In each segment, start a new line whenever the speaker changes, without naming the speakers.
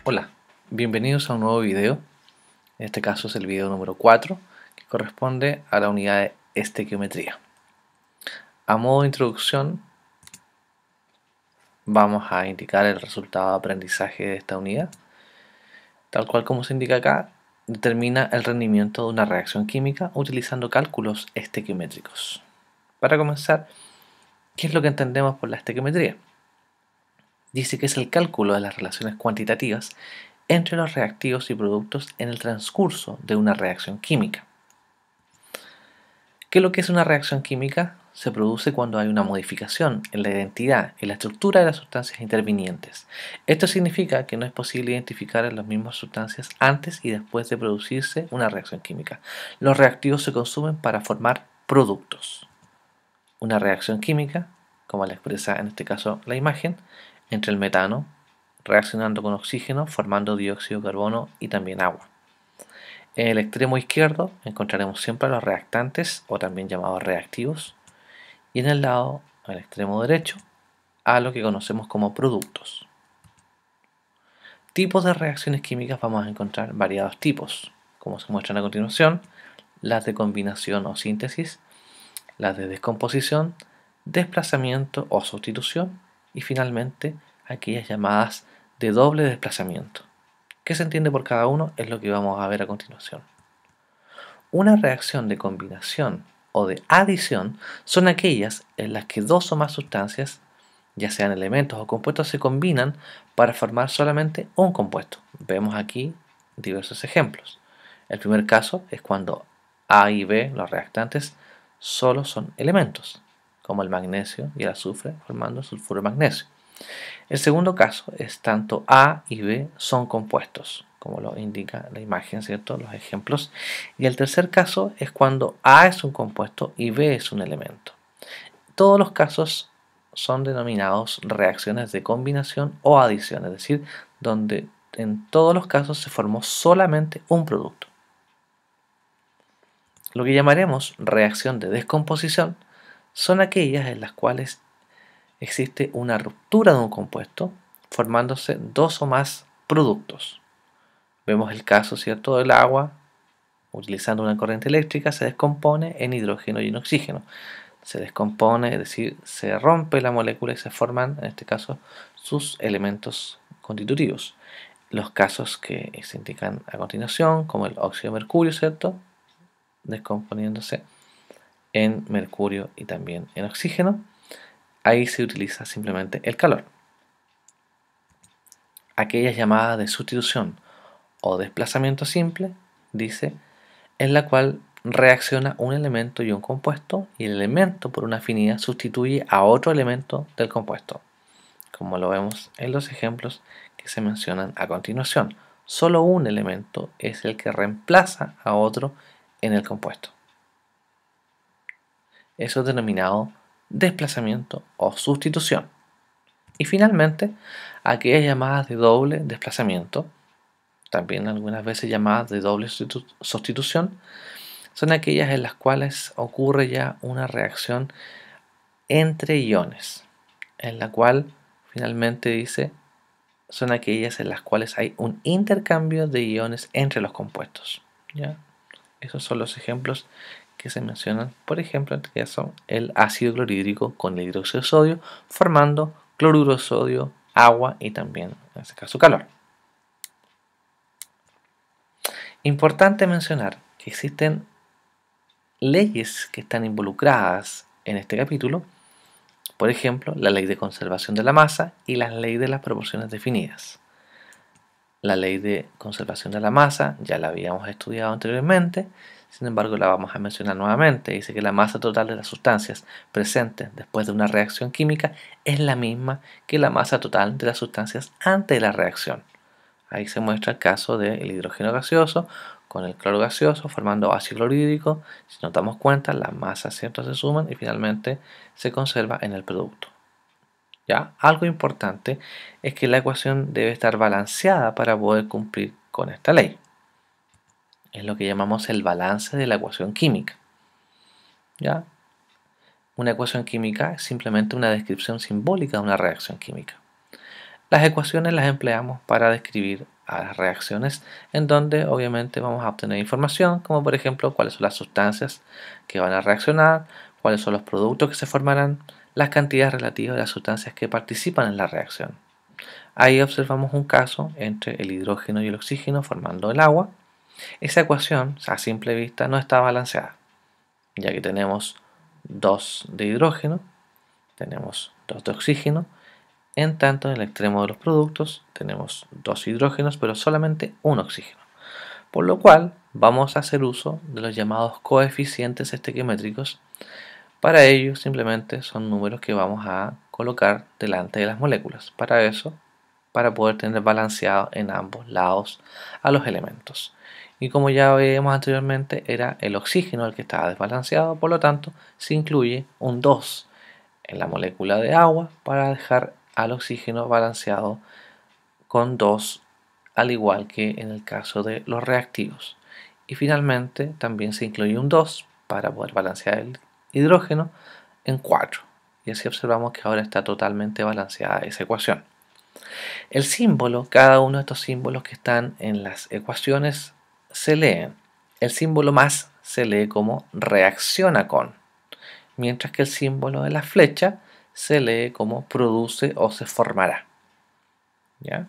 Hola, bienvenidos a un nuevo video. En este caso es el video número 4, que corresponde a la unidad de estequiometría. A modo de introducción, vamos a indicar el resultado de aprendizaje de esta unidad. Tal cual como se indica acá, determina el rendimiento de una reacción química utilizando cálculos estequiométricos. Para comenzar, ¿qué es lo que entendemos por la estequiometría? Dice que es el cálculo de las relaciones cuantitativas entre los reactivos y productos en el transcurso de una reacción química. ¿Qué es lo que es una reacción química? Se produce cuando hay una modificación en la identidad, en la estructura de las sustancias intervinientes. Esto significa que no es posible identificar las mismas sustancias antes y después de producirse una reacción química. Los reactivos se consumen para formar productos. Una reacción química, como la expresa en este caso la imagen, entre el metano reaccionando con oxígeno formando dióxido de carbono y también agua. En el extremo izquierdo encontraremos siempre los reactantes o también llamados reactivos y en el lado, al extremo derecho, a lo que conocemos como productos. Tipos de reacciones químicas vamos a encontrar variados tipos, como se muestran a continuación, las de combinación o síntesis, las de descomposición, desplazamiento o sustitución y finalmente aquellas llamadas de doble desplazamiento. ¿Qué se entiende por cada uno? Es lo que vamos a ver a continuación. Una reacción de combinación o de adición son aquellas en las que dos o más sustancias, ya sean elementos o compuestos, se combinan para formar solamente un compuesto. Vemos aquí diversos ejemplos. El primer caso es cuando A y B, los reactantes, solo son elementos, como el magnesio y el azufre formando sulfuro de magnesio. El segundo caso es tanto A y B son compuestos, como lo indica la imagen, ¿cierto? Los ejemplos. Y el tercer caso es cuando A es un compuesto y B es un elemento. Todos los casos son denominados reacciones de combinación o adición, es decir, donde en todos los casos se formó solamente un producto. Lo que llamaremos reacción de descomposición son aquellas en las cuales existe una ruptura de un compuesto formándose dos o más productos. Vemos el caso, ¿cierto?, del agua, utilizando una corriente eléctrica, se descompone en hidrógeno y en oxígeno. Se descompone, es decir, se rompe la molécula y se forman, en este caso, sus elementos constitutivos. Los casos que se indican a continuación, como el óxido de mercurio, ¿cierto?, descomponiéndose en mercurio y también en oxígeno. Ahí se utiliza simplemente el calor. Aquellas llamadas de sustitución o desplazamiento simple, dice, en la cual reacciona un elemento y un compuesto y el elemento por una afinidad sustituye a otro elemento del compuesto, como lo vemos en los ejemplos que se mencionan a continuación. Solo un elemento es el que reemplaza a otro en el compuesto. Eso es denominado desplazamiento o sustitución. Y finalmente, aquellas llamadas de doble desplazamiento, también algunas veces llamadas de doble sustitución, son aquellas en las cuales ocurre ya una reacción entre iones, en la cual finalmente dice son aquellas en las cuales hay un intercambio de iones entre los compuestos. ¿Ya? Esos son los ejemplos que se mencionan, por ejemplo, en este caso, el ácido clorhídrico con el hidróxido de sodio, formando cloruro de sodio, agua y también, en este caso, calor. Importante mencionar que existen leyes que están involucradas en este capítulo, por ejemplo, la ley de conservación de la masa y la ley de las proporciones definidas. La ley de conservación de la masa ya la habíamos estudiado anteriormente, sin embargo la vamos a mencionar nuevamente. Dice que la masa total de las sustancias presentes después de una reacción química es la misma que la masa total de las sustancias antes de la reacción. Ahí se muestra el caso del hidrógeno gaseoso con el cloro gaseoso formando ácido clorhídrico. Si nos damos cuenta, las masas siempre se suman y finalmente se conserva en el producto. ¿Ya? Algo importante es que la ecuación debe estar balanceada para poder cumplir con esta ley. Es lo que llamamos el balance de la ecuación química. ¿Ya? Una ecuación química es simplemente una descripción simbólica de una reacción química. Las ecuaciones las empleamos para describir a las reacciones, en donde obviamente vamos a obtener información, como por ejemplo cuáles son las sustancias que van a reaccionar, cuáles son los productos que se formarán, las cantidades relativas de las sustancias que participan en la reacción. Ahí observamos un caso entre el hidrógeno y el oxígeno formando el agua. Esa ecuación a simple vista no está balanceada, ya que tenemos 2 de hidrógeno, tenemos 2 de oxígeno. En tanto, en el extremo de los productos tenemos 2 hidrógenos, pero solamente un oxígeno. Por lo cual, vamos a hacer uso de los llamados coeficientes estequiométricos. Para ello, simplemente son números que vamos a colocar delante de las moléculas. Para eso, para poder tener balanceado en ambos lados a los elementos. Y como ya vimos anteriormente, era el oxígeno el que estaba desbalanceado, por lo tanto, se incluye un 2 en la molécula de agua para dejar al oxígeno balanceado con 2, al igual que en el caso de los reactivos. Y finalmente también se incluye un 2 para poder balancear el hidrógeno en 4. Y así observamos que ahora está totalmente balanceada esa ecuación. El símbolo, cada uno de estos símbolos que están en las ecuaciones se leen. El símbolo más se lee como reacciona con, mientras que el símbolo de la flecha se lee como produce o se formará. ¿Ya?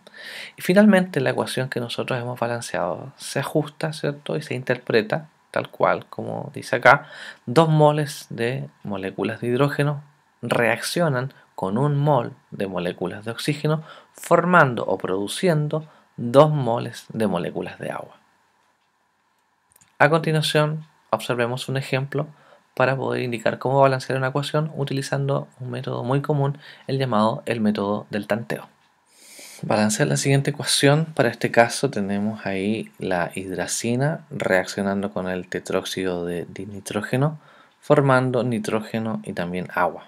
Y finalmente la ecuación que nosotros hemos balanceado se ajusta, ¿cierto? Y se interpreta tal cual como dice acá: 2 moles de moléculas de hidrógeno reaccionan con 1 mol de moléculas de oxígeno, formando o produciendo 2 moles de moléculas de agua. A continuación, observemos un ejemplo para poder indicar cómo balancear una ecuación utilizando un método muy común, el llamado el método del tanteo. Balancear la siguiente ecuación. Para este caso tenemos ahí la hidracina reaccionando con el tetróxido de dinitrógeno, formando nitrógeno y también agua.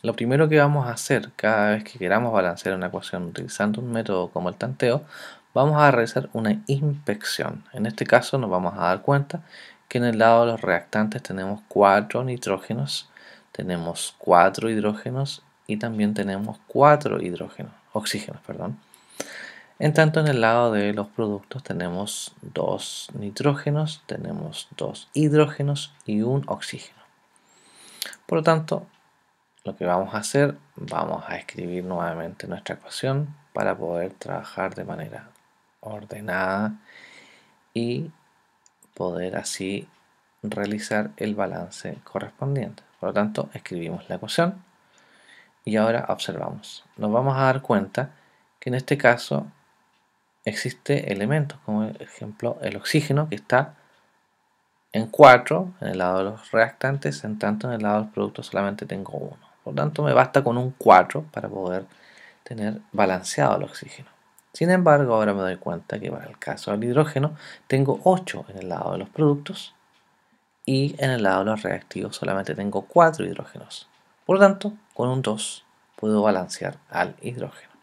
Lo primero que vamos a hacer cada vez que queramos balancear una ecuación utilizando un método como el tanteo, vamos a realizar una inspección. En este caso nos vamos a dar cuenta que en el lado de los reactantes tenemos 4 nitrógenos, tenemos 4 hidrógenos y también tenemos 4 oxígenos. En tanto, en el lado de los productos tenemos 2 nitrógenos, tenemos 2 hidrógenos y un oxígeno. Por lo tanto, lo que vamos a hacer, vamos a escribir nuevamente nuestra ecuación para poder trabajar de manera ordenada y poder así realizar el balance correspondiente. Por lo tanto, escribimos la ecuación y ahora observamos. Nos vamos a dar cuenta que en este caso existe elementos como por ejemplo el oxígeno, que está en 4 en el lado de los reactantes, en tanto en el lado de los productos solamente tengo 1. Por lo tanto, me basta con un 4 para poder tener balanceado el oxígeno. Sin embargo, ahora me doy cuenta que para el caso del hidrógeno tengo 8 en el lado de los productos y en el lado de los reactivos solamente tengo 4 hidrógenos. Por lo tanto, con un 2 puedo balancear al hidrógeno.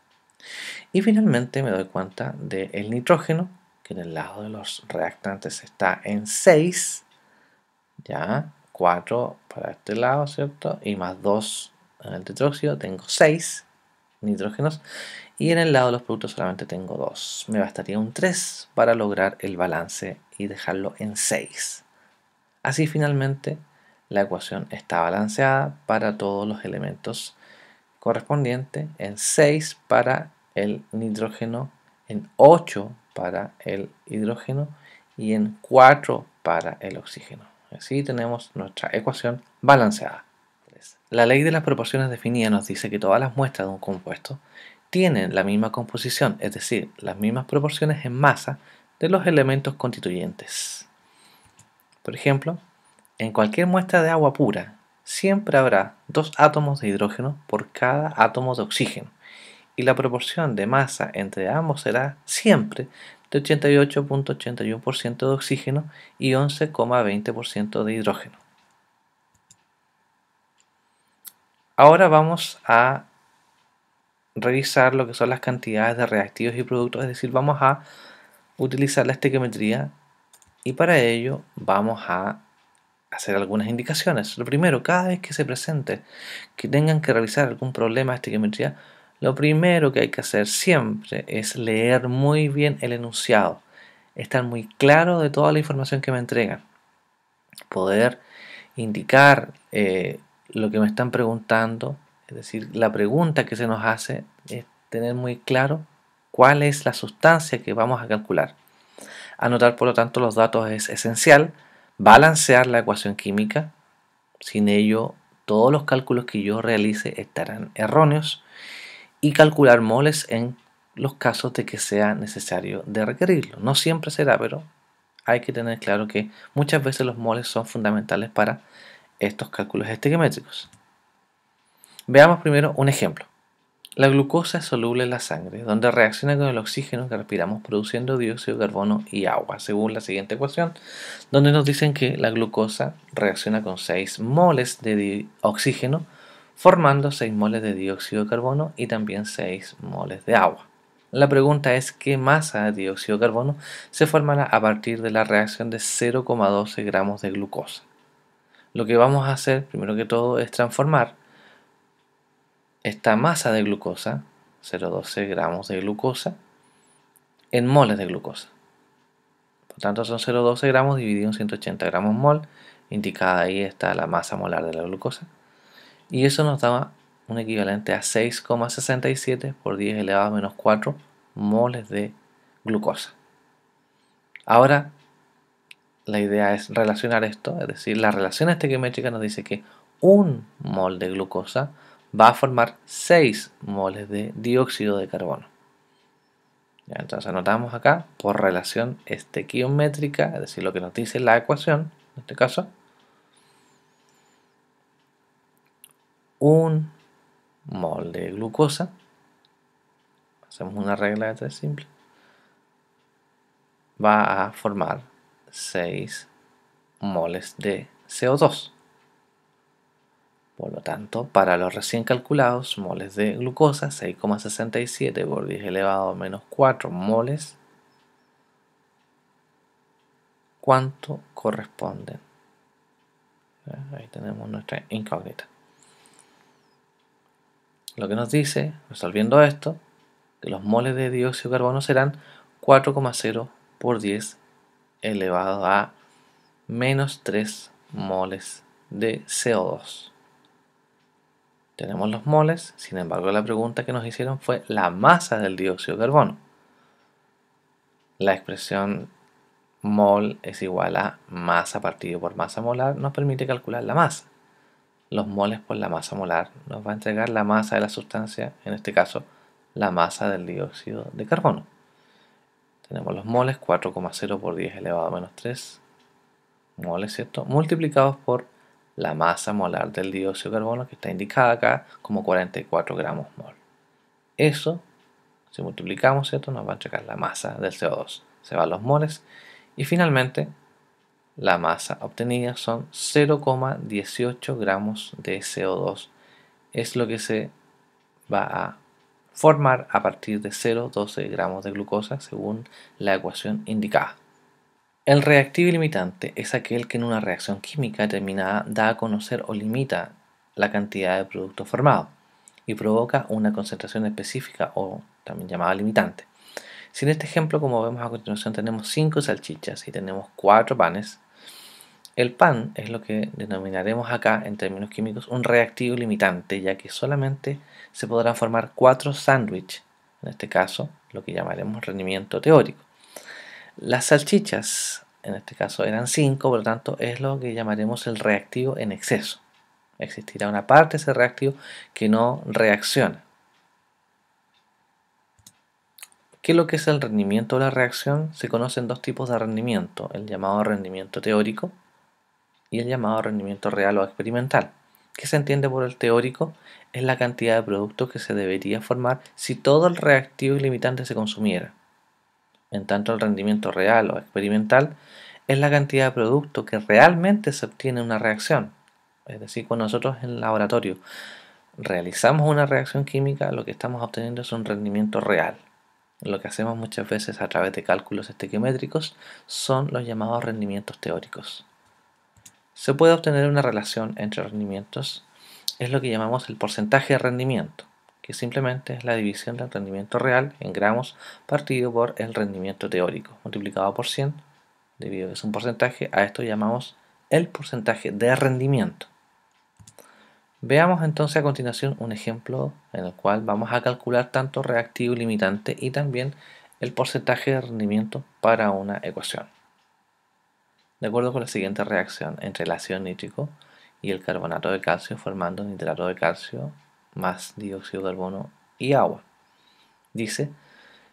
Y finalmente me doy cuenta del nitrógeno, que en el lado de los reactantes está en 6, ya 4 para este lado, ¿cierto? Y más 2 en el tetróxido, tengo 6 nitrógenos. Y en el lado de los productos solamente tengo 2. Me bastaría un 3 para lograr el balance y dejarlo en 6. Así finalmente la ecuación está balanceada para todos los elementos correspondientes, en 6 para el nitrógeno, en 8 para el hidrógeno y en 4 para el oxígeno. Así tenemos nuestra ecuación balanceada. La ley de las proporciones definida nos dice que todas las muestras de un compuesto tienen la misma composición, es decir, las mismas proporciones en masa de los elementos constituyentes. Por ejemplo, en cualquier muestra de agua pura siempre habrá 2 átomos de hidrógeno por cada átomo de oxígeno, y la proporción de masa entre ambos será siempre de 88,81% de oxígeno y 11,20% de hidrógeno. Ahora vamos a revisar lo que son las cantidades de reactivos y productos, es decir, vamos a utilizar la estequiometría y para ello vamos a hacer algunas indicaciones. Lo primero, cada vez que se presente que tengan que realizar algún problema de estequiometría, Lo primero que hay que hacer siempre es leer muy bien el enunciado, estar muy claro de toda la información que me entregan, poder indicar lo que me están preguntando, es decir, la pregunta que se nos hace es tener muy claro cuál es la sustancia que vamos a calcular. Anotar, por lo tanto, los datos es esencial, balancear la ecuación química, sin ello todos los cálculos que yo realice estarán erróneos, y calcular moles en los casos de que sea necesario de requerirlo. No siempre será, pero hay que tener claro que muchas veces los moles son fundamentales para estos cálculos estequiométricos. Veamos primero un ejemplo. La glucosa es soluble en la sangre, donde reacciona con el oxígeno que respiramos produciendo dióxido de carbono y agua, según la siguiente ecuación, donde nos dicen que la glucosa reacciona con 6 moles de oxígeno, formando 6 moles de dióxido de carbono y también 6 moles de agua. La pregunta es qué masa de dióxido de carbono se formará a partir de la reacción de 0,12 gramos de glucosa. Lo que vamos a hacer, primero que todo, es transformar esta masa de glucosa, 0,12 gramos de glucosa, en moles de glucosa. Por tanto, son 0,12 gramos dividido en 180 gramos mol. Indicada ahí está la masa molar de la glucosa. Y eso nos da un equivalente a 6,67 por 10 elevado a menos 4 moles de glucosa. Ahora, la idea es relacionar esto, es decir, la relación estequiométrica nos dice que un mol de glucosa va a formar 6 moles de dióxido de carbono. Ya, entonces anotamos acá por relación estequiométrica, es decir, lo que nos dice la ecuación, en este caso, un mol de glucosa, hacemos una regla de 3 simple, va a formar 6 moles de CO2. Por lo tanto, para los recién calculados moles de glucosa, 6,67 por 10 elevado a menos 4 moles, ¿cuánto corresponden? Ahí tenemos nuestra incógnita. Lo que nos dice, resolviendo esto, que los moles de dióxido de carbono serán 4,0 por 10 elevado a menos 3 moles de CO2. Tenemos los moles, sin embargo la pregunta que nos hicieron fue la masa del dióxido de carbono. La expresión mol es igual a masa partido por masa molar nos permite calcular la masa. Los moles por la masa molar nos va a entregar la masa de la sustancia, en este caso la masa del dióxido de carbono. Tenemos los moles, 4,0 por 10 elevado a menos 3 moles, ¿cierto? Multiplicados por la masa molar del dióxido de carbono, que está indicada acá como 44 gramos mol. Eso, si multiplicamos, ¿cierto?, nos va a entregar la masa del CO2. Se van los moles y finalmente la masa obtenida son 0,18 gramos de CO2. Es lo que se va a formar a partir de 0,12 gramos de glucosa según la ecuación indicada. El reactivo ilimitante es aquel que en una reacción química determinada da a conocer o limita la cantidad de producto formado y provoca una concentración específica o también llamada limitante. Si en este ejemplo, como vemos a continuación, tenemos 5 salchichas y tenemos 4 panes, el pan es lo que denominaremos acá en términos químicos un reactivo limitante, ya que solamente se podrán formar 4 sándwiches, en este caso lo que llamaremos rendimiento teórico. Las salchichas, en este caso, eran 5, por lo tanto es lo que llamaremos el reactivo en exceso. Existirá una parte de ese reactivo que no reacciona. ¿Qué es lo que es el rendimiento de la reacción? Se conocen dos tipos de rendimiento, el llamado rendimiento teórico y el llamado rendimiento real o experimental. ¿Qué se entiende por el teórico? Es la cantidad de productos que se debería formar si todo el reactivo ilimitante se consumiera. En tanto, el rendimiento real o experimental es la cantidad de producto que realmente se obtiene en una reacción. Es decir, cuando nosotros en el laboratorio realizamos una reacción química, lo que estamos obteniendo es un rendimiento real. Lo que hacemos muchas veces a través de cálculos estequiométricos son los llamados rendimientos teóricos. Se puede obtener una relación entre rendimientos, es lo que llamamos el porcentaje de rendimiento. que simplemente es la división del rendimiento real en gramos partido por el rendimiento teórico, multiplicado por 100, debido a que es un porcentaje. A esto llamamos el porcentaje de rendimiento. Veamos entonces a continuación un ejemplo en el cual vamos a calcular tanto reactivo limitante y también el porcentaje de rendimiento para una ecuación. De acuerdo con la siguiente reacción entre el ácido nítrico y el carbonato de calcio formando nitrato de calcio más dióxido de carbono y agua. Dice,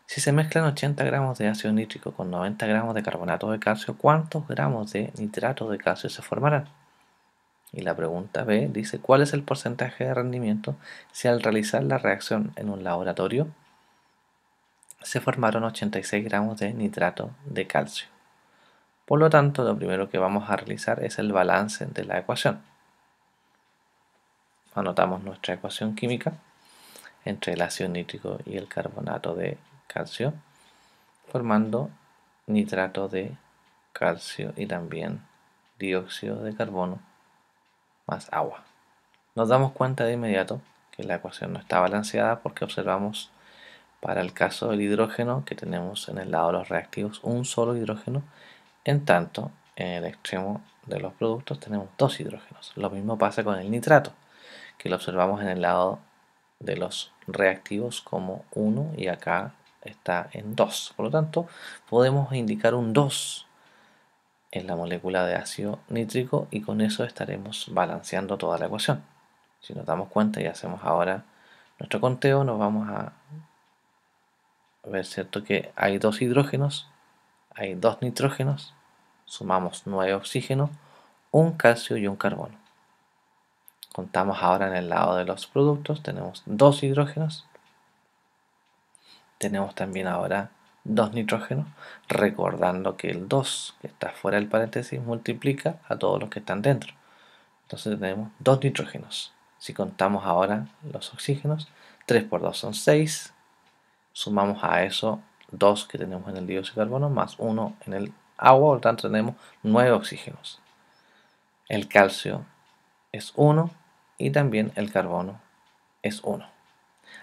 si se mezclan 80 gramos de ácido nítrico con 90 gramos de carbonato de calcio, ¿cuántos gramos de nitrato de calcio se formarán? Y la pregunta B dice, ¿cuál es el porcentaje de rendimiento si al realizar la reacción en un laboratorio se formaron 86 gramos de nitrato de calcio? Por lo tanto, lo primero que vamos a realizar es el balance de la ecuación. Anotamos nuestra ecuación química entre el ácido nítrico y el carbonato de calcio, formando nitrato de calcio y también dióxido de carbono más agua. Nos damos cuenta de inmediato que la ecuación no está balanceada porque observamos para el caso del hidrógeno que tenemos en el lado de los reactivos un solo hidrógeno, en tanto en el extremo de los productos tenemos dos hidrógenos. Lo mismo pasa con el nitrato, que lo observamos en el lado de los reactivos como 1 y acá está en 2. Por lo tanto, podemos indicar un 2 en la molécula de ácido nítrico y con eso estaremos balanceando toda la ecuación. Si nos damos cuenta y hacemos ahora nuestro conteo, nos vamos a ver, ¿cierto?, que hay dos hidrógenos, hay dos nitrógenos, sumamos 9 oxígenos, un calcio y un carbono. Contamos ahora en el lado de los productos, tenemos dos hidrógenos, tenemos también ahora dos nitrógenos, recordando que el 2 que está fuera del paréntesis multiplica a todos los que están dentro. Entonces tenemos dos nitrógenos. Si contamos ahora los oxígenos, 3 por 2 son 6, sumamos a eso 2 que tenemos en el dióxido de carbono más 1 en el agua, por lo tanto tenemos 9 oxígenos. El calcio es 1 y también el carbono es 1.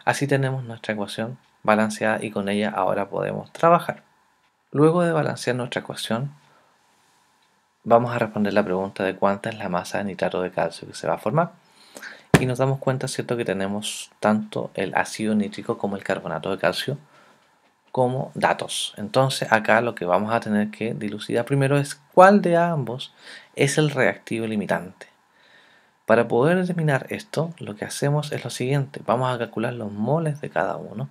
Así tenemos nuestra ecuación balanceada y con ella ahora podemos trabajar. Luego de balancear nuestra ecuación, vamos a responder la pregunta de cuánta es la masa de nitrato de calcio que se va a formar. Y nos damos cuenta, ¿cierto?, que tenemos tanto el ácido nítrico como el carbonato de calcio como datos. Entonces acá lo que vamos a tener que dilucidar primero es cuál de ambos es el reactivo limitante. Para poder determinar esto, lo que hacemos es lo siguiente. Vamos a calcular los moles de cada uno.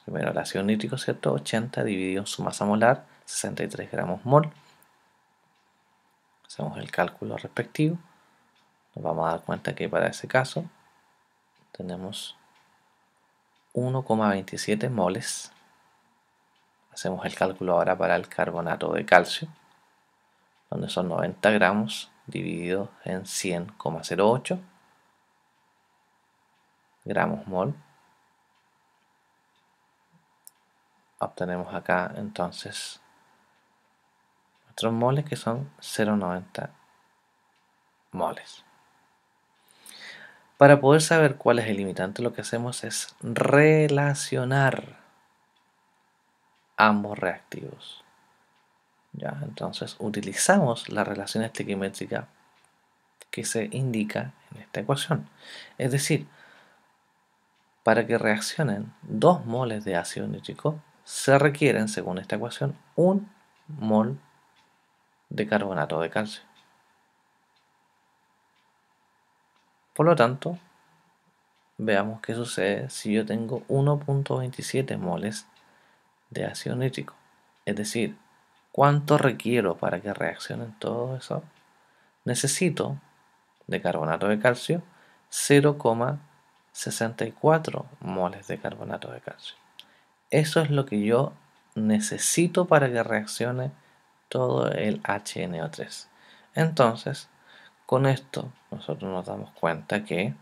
Primero el ácido nítrico, ¿cierto? 80 dividido en su masa molar, 63 gramos mol. Hacemos el cálculo respectivo. Nos vamos a dar cuenta que para ese caso tenemos 1,27 moles. Hacemos el cálculo ahora para el carbonato de calcio, donde son 90 gramos dividido en 100,08 gramos mol. Obtenemos acá entonces nuestros moles, que son 0,90 moles. Para poder saber cuál es el limitante, lo que hacemos es relacionar ambos reactivos. ¿Ya? Entonces utilizamos la relación estequiométrica que se indica en esta ecuación. Es decir, para que reaccionen 2 moles de ácido nítrico, se requieren, según esta ecuación, 1 mol de carbonato de calcio. Por lo tanto, veamos qué sucede si yo tengo 1,27 moles de ácido nítrico. Es decir, ¿cuánto requiero para que reaccionen todo eso? Necesito de carbonato de calcio 0,64 moles de carbonato de calcio. Eso es lo que yo necesito para que reaccione todo el HNO3. Entonces, con esto nosotros nos damos cuenta que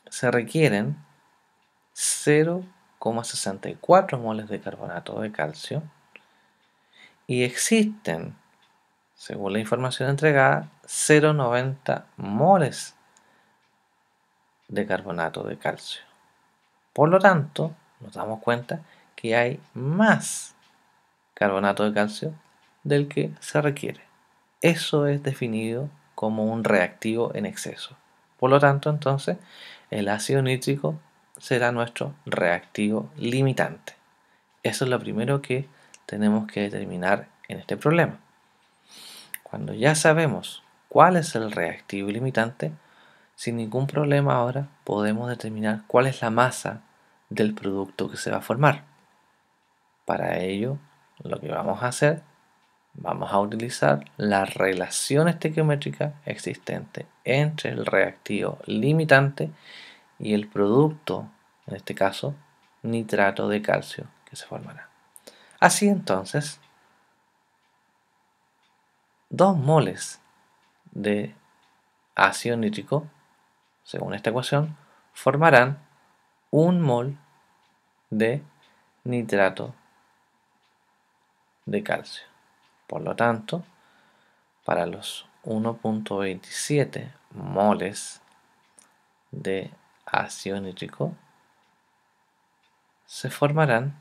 se requieren 0,64 moles de carbonato de calcio y existen, según la información entregada, 0,90 moles de carbonato de calcio. Por lo tanto, nos damos cuenta que hay más carbonato de calcio del que se requiere. Eso es definido como un reactivo en exceso. Por lo tanto, entonces, el ácido nítrico será nuestro reactivo limitante. Eso es lo primero que tenemos que determinar en este problema. Cuando ya sabemos cuál es el reactivo limitante, sin ningún problema ahora podemos determinar cuál es la masa del producto que se va a formar. Para ello, lo que vamos a hacer, vamos a utilizar la relación estequiométrica existente entre el reactivo limitante y el producto, en este caso, nitrato de calcio que se formará. Así entonces, 2 moles de ácido nítrico, según esta ecuación, formarán 1 mol de nitrato de calcio. Por lo tanto, para los 1.27 moles de ácido nítrico se formarán,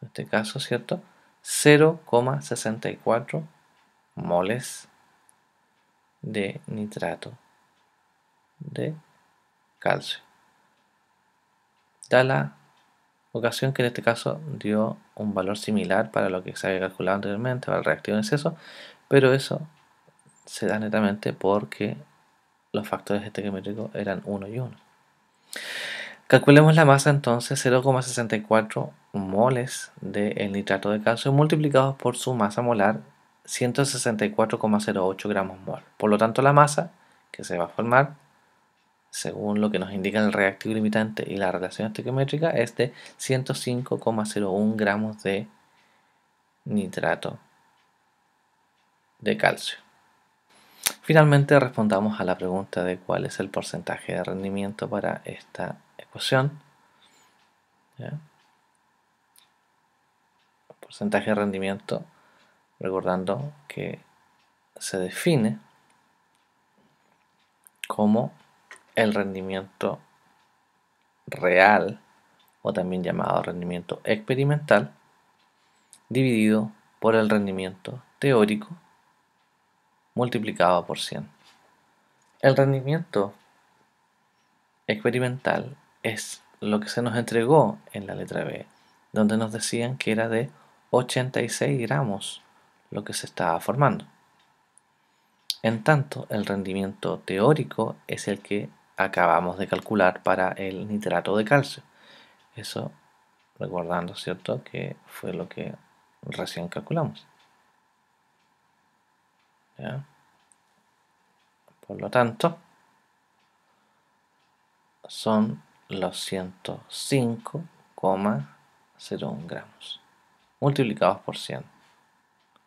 en este caso, ¿cierto?, 0,64 moles de nitrato de calcio. Da la ocasión que en este caso dio un valor similar para lo que se había calculado anteriormente, para el reactivo en exceso, pero eso se da netamente porque los factores estequiométricos eran 1 y 1. Calculemos la masa entonces, 0,64 moles del nitrato de calcio multiplicados por su masa molar, 164,08 gramos mol. Por lo tanto, la masa que se va a formar, según lo que nos indica el reactivo limitante y la relación estequiométrica, es de 105,01 gramos de nitrato de calcio. Finalmente respondamos a la pregunta de cuál es el porcentaje de rendimiento para esta ecuación. ¿Ya? El porcentaje de rendimiento, recordando que se define como el rendimiento real, o también llamado rendimiento experimental, dividido por el rendimiento teórico multiplicado por 100. El rendimiento experimental es lo que se nos entregó en la letra B, donde nos decían que era de 86 gramos lo que se estaba formando. En tanto, el rendimiento teórico es el que acabamos de calcular para el nitrato de calcio. Eso recordando, ¿cierto?, que fue lo que recién calculamos. ¿Ya? Por lo tanto, son los 105,01 gramos multiplicados por 100.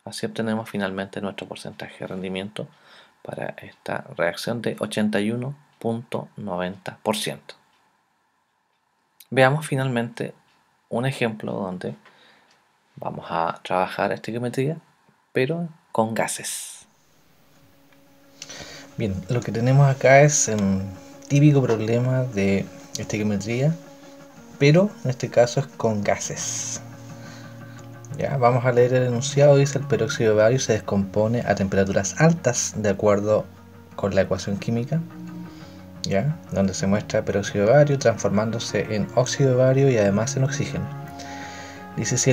Así obtenemos finalmente nuestro porcentaje de rendimiento para esta reacción de 81,90%. Veamos finalmente un ejemplo donde vamos a trabajar estequiometría, pero con gases. Bien, lo que tenemos acá es un típico problema de estequiometría, pero en este caso es con gases. Ya, vamos a leer el enunciado. Dice: el peróxido de bario se descompone a temperaturas altas de acuerdo con la ecuación química, ¿ya?, donde se muestra peróxido de bario transformándose en óxido de bario y además en oxígeno. Dice: si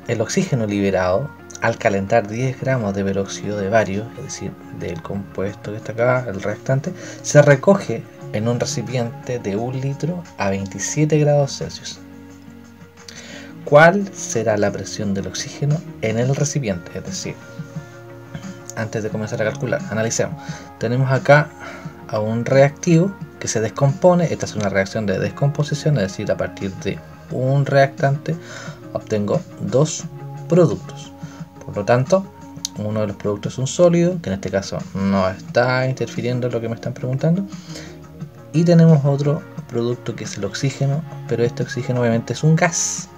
el oxígeno liberado al calentar 10 gramos de peróxido de bario, es decir, del compuesto que está acá, el reactante, se recoge en un recipiente de 1 litro a 27 grados Celsius. ¿Cuál será la presión del oxígeno en el recipiente? Es decir, antes de comenzar a calcular, analicemos. Tenemos acá a un reactivo que se descompone. Esta es una reacción de descomposición, es decir, a partir de un reactante obtengo 2 productos. Por lo tanto, uno de los productos es un sólido, que en este caso no está interfiriendo en lo que me están preguntando. Y tenemos otro producto que es el oxígeno, pero este oxígeno obviamente es un gas.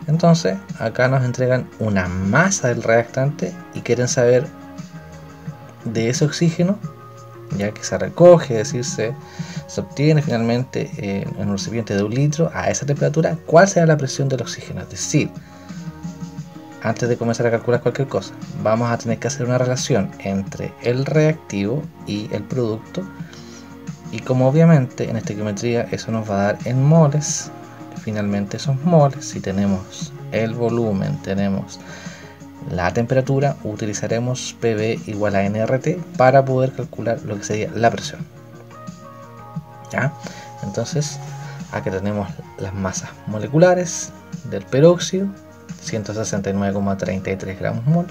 Entonces, acá nos entregan una masa del reactante y quieren saber de ese oxígeno ya que se recoge, es decir, se obtiene finalmente en un recipiente de 1 litro a esa temperatura, cuál será la presión del oxígeno. Es decir, antes de comenzar a calcular cualquier cosa, vamos a tener que hacer una relación entre el reactivo y el producto, y como obviamente en estequiometría eso nos va a dar en moles, finalmente esos moles, si tenemos el volumen, tenemos la temperatura, utilizaremos PV igual a nRT para poder calcular lo que sería la presión. ¿Ya? Entonces, aquí tenemos las masas moleculares del peróxido, 169,33 gramos mol.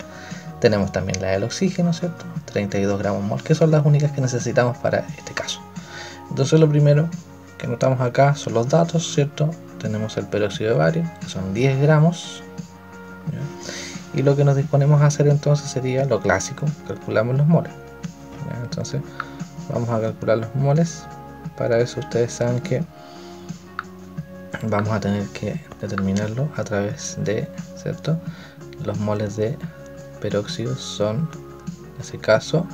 Tenemos también la del oxígeno, ¿cierto? 32 gramos mol, que son las únicas que necesitamos para este caso. Entonces, lo primero que notamos acá son los datos, ¿cierto? Tenemos el peróxido de bario, que son 10 gramos. ¿Ya? Y lo que nos disponemos a hacer entonces sería lo clásico, calculamos los moles. ¿Ya? Entonces, vamos a calcular los moles. Para eso ustedes saben que vamos a tener que determinarlo a través de, ¿cierto? Los moles de peróxido son, en ese caso,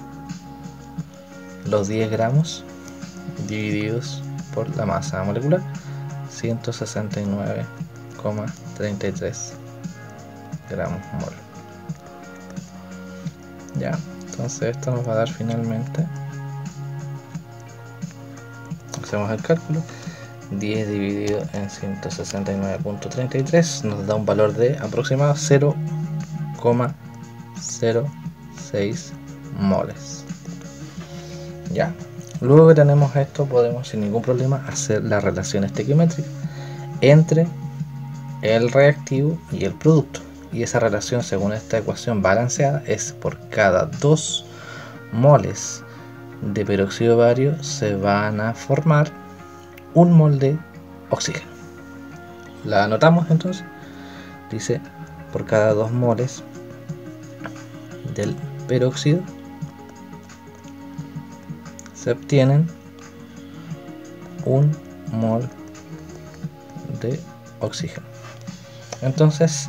los 10 gramos divididos por la masa molecular, 169,33 gramos mol. Ya, entonces esto nos va a dar finalmente, hacemos el cálculo, 10 dividido en 169,33 nos da un valor de aproximado 0,06 moles. Ya, luego que tenemos esto, podemos sin ningún problema hacer la relación estequiométrica entre el reactivo y el producto, y esa relación, según esta ecuación balanceada, es por cada 2 moles de peróxido de bario se van a formar 1 mol de oxígeno. La anotamos entonces, dice por cada 2 moles del peróxido se obtienen 1 mol de oxígeno. Entonces,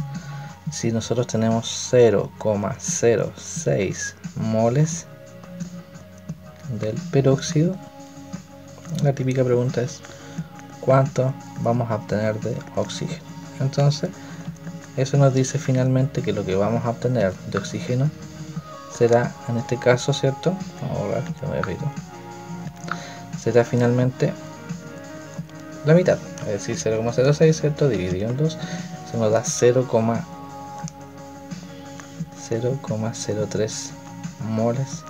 si nosotros tenemos 0,06 moles del peróxido, la típica pregunta es ¿cuánto vamos a obtener de oxígeno? Entonces, eso nos dice finalmente que lo que vamos a obtener de oxígeno será, en este caso, ¿cierto? Vamos a ver que me repito. Será finalmente la mitad, es decir, 0,06, ¿cierto? Dividido en 2, se nos da 0,03 moles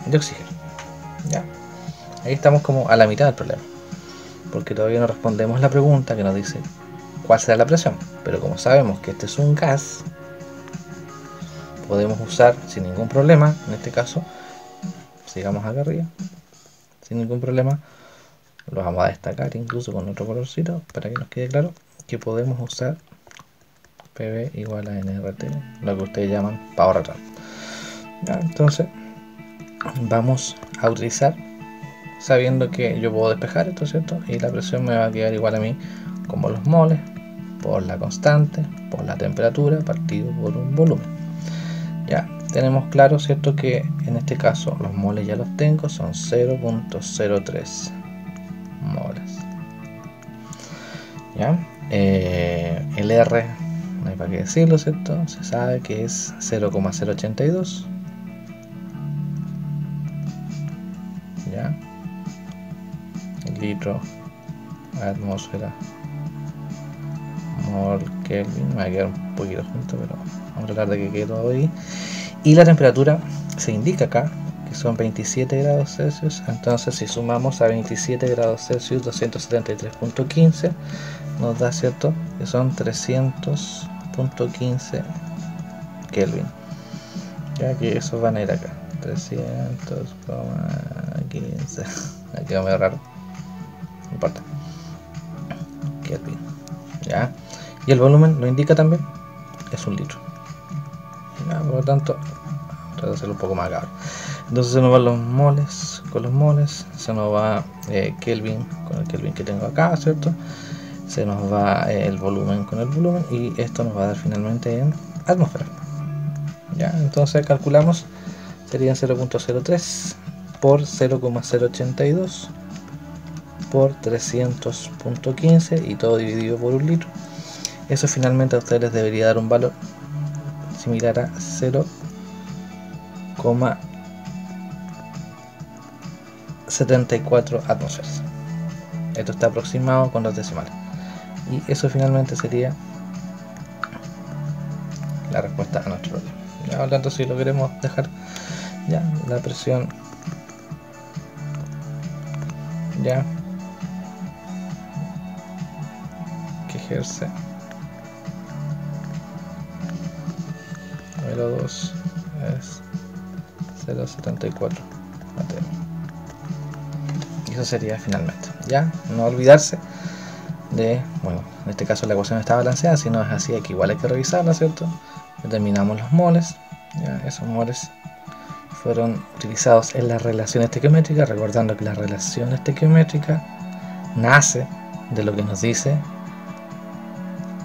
de oxígeno. ¿Ya? Ahí estamos como a la mitad del problema, porque todavía no respondemos la pregunta que nos dice cuál será la presión, pero como sabemos que este es un gas, podemos usar sin ningún problema, en este caso, sigamos acá arriba, sin ningún problema, lo vamos a destacar incluso con otro colorcito para que nos quede claro que podemos usar PV igual a nRT, lo que ustedes llaman power return. Entonces vamos a utilizar, sabiendo que yo puedo despejar esto, ¿cierto? Y la presión me va a quedar igual a mí como los moles por la constante, por la temperatura, partido por un volumen. Ya tenemos claro, ¿cierto? Que en este caso los moles ya los tengo, son 0,03 moles. ¿Ya? El R, no hay para qué decirlo, ¿cierto? Se sabe que es 0,082. ¿Ya? El litro, atmósfera, mol Kelvin, me va a quedar un poquito junto, pero vamos a tratar de que quede todo ahí. Y la temperatura se indica acá que son 27 grados Celsius, entonces si sumamos a 27 grados Celsius 273.15 nos da, ¿cierto?, que son 300.15 Kelvin. Ya que eso van a ir acá, 300,15, aquí va medio raro, no importa, Kelvin. ¿Ya? Y el volumen lo indica también, es 1 litro. ¿Ya? Por lo tanto, trato de hacerlo un poco más acá. Entonces se nos van los moles con los moles, se nos va Kelvin con el Kelvin que tengo acá, ¿cierto? Se nos va el volumen con el volumen, y esto nos va a dar finalmente en atmósfera. ¿Ya? Entonces calculamos serían 0.03 por 0,082 por 300.15 y todo dividido por un litro. Eso finalmente a ustedes les debería dar un valor similar a 0,74 atmósferas. Esto está aproximado con los decimales. Y eso finalmente sería la respuesta a nuestro problema. Ya, por lo tanto, si lo queremos dejar, ya la presión ya que ejerce número 2 es 0,74 atm. Y eso sería finalmente. Ya, no olvidarse de, bueno, en este caso la ecuación está balanceada, si no es así, aquí igual hay que revisarla, ¿cierto? Determinamos los moles, ya, esos moles fueron utilizados en las relaciones estequiométricas, recordando que la relación estequiométrica nace de lo que nos dice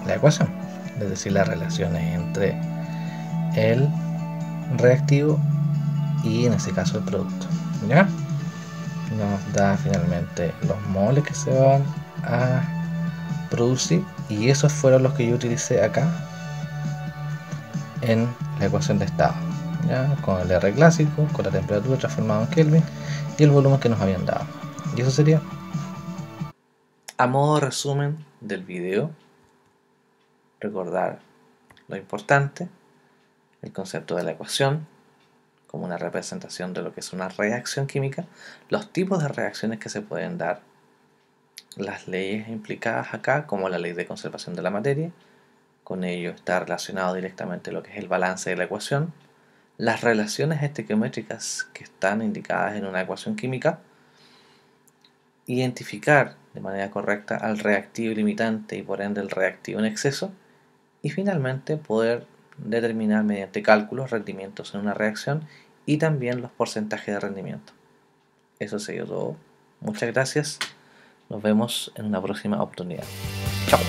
la ecuación, es decir, las relaciones entre el reactivo y en este caso el producto, ¿ya? Nos da finalmente los moles que se van a producir, y esos fueron los que yo utilicé acá en la ecuación de estado, ¿ya? Con el R clásico, con la temperatura transformada en Kelvin y el volumen que nos habían dado. Y eso sería, a modo de resumen del video, recordar lo importante, el concepto de la ecuación como una representación de lo que es una reacción química, los tipos de reacciones que se pueden dar, las leyes implicadas acá, como la ley de conservación de la materia, con ello está relacionado directamente lo que es el balance de la ecuación, las relaciones estequiométricas que están indicadas en una ecuación química, identificar de manera correcta al reactivo limitante y por ende el reactivo en exceso, y finalmente poder determinar mediante cálculos rendimientos en una reacción y también los porcentajes de rendimiento. Eso sería todo. Muchas gracias. Nos vemos en una próxima oportunidad. Chao.